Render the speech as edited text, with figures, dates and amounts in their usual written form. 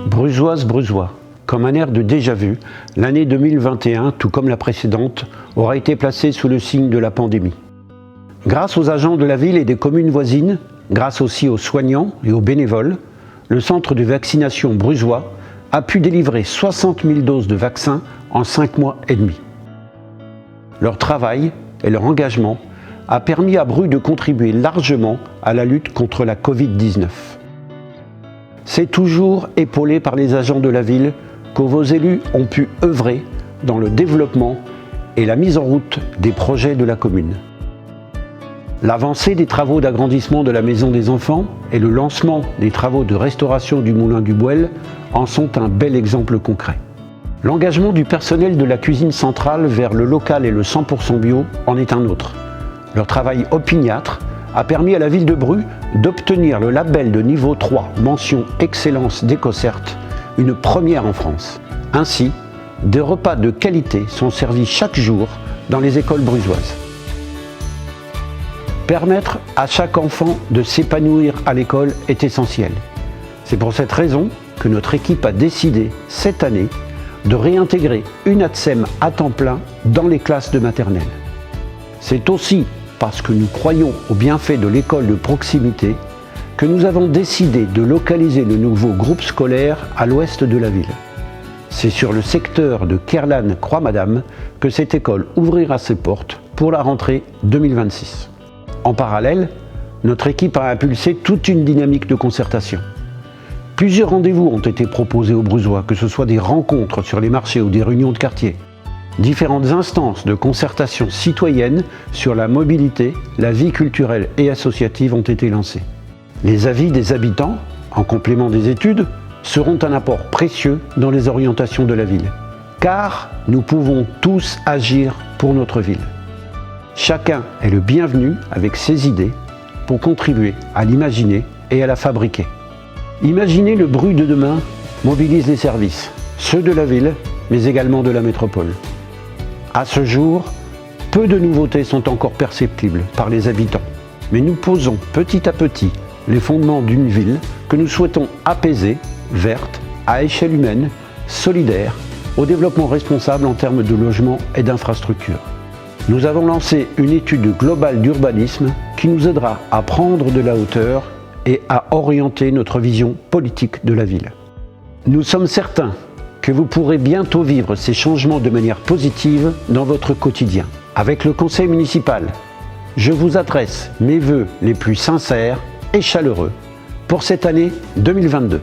Brugeoises, Brugeois, comme un air de déjà-vu, l'année 2021, tout comme la précédente, aura été placée sous le signe de la pandémie. Grâce aux agents de la ville et des communes voisines, grâce aussi aux soignants et aux bénévoles, le centre de vaccination brugeois a pu délivrer 60 000 doses de vaccins en 5 mois et demi. Leur travail et leur engagement a permis à Bruges de contribuer largement à la lutte contre la Covid-19. C'est toujours épaulé par les agents de la ville que vos élus ont pu œuvrer dans le développement et la mise en route des projets de la commune. L'avancée des travaux d'agrandissement de la maison des enfants et le lancement des travaux de restauration du moulin du Bouel en sont un bel exemple concret. L'engagement du personnel de la cuisine centrale vers le local et le 100% bio en est un autre. Leur travail opiniâtre a permis à la ville de Bruges d'obtenir le label de niveau 3, mention Excellence d'Ecocert, une première en France. Ainsi, des repas de qualité sont servis chaque jour dans les écoles brugeoises. Permettre à chaque enfant de s'épanouir à l'école est essentiel. C'est pour cette raison que notre équipe a décidé, cette année, de réintégrer une ATSEM à temps plein dans les classes de maternelle. C'est aussi parce que nous croyons au bienfait de l'école de proximité que nous avons décidé de localiser le nouveau groupe scolaire à l'ouest de la ville. C'est sur le secteur de Kerlan-Croix-Madame que cette école ouvrira ses portes pour la rentrée 2026. En parallèle, notre équipe a impulsé toute une dynamique de concertation. Plusieurs rendez-vous ont été proposés aux Brugeois, que ce soit des rencontres sur les marchés ou des réunions de quartier. Différentes instances de concertation citoyenne sur la mobilité, la vie culturelle et associative ont été lancées. Les avis des habitants, en complément des études, seront un apport précieux dans les orientations de la ville. Car nous pouvons tous agir pour notre ville. Chacun est le bienvenu avec ses idées pour contribuer à l'imaginer et à la fabriquer. Imaginer le Bruges de demain mobilise les services, ceux de la ville, mais également de la métropole. À ce jour, peu de nouveautés sont encore perceptibles par les habitants, mais nous posons petit à petit les fondements d'une ville que nous souhaitons apaiser, verte, à échelle humaine, solidaire, au développement responsable en termes de logement et d'infrastructures. Nous avons lancé une étude globale d'urbanisme qui nous aidera à prendre de la hauteur et à orienter notre vision politique de la ville. Nous sommes certains que vous pourrez bientôt vivre ces changements de manière positive dans votre quotidien. Avec le conseil municipal, je vous adresse mes vœux les plus sincères et chaleureux pour cette année 2022.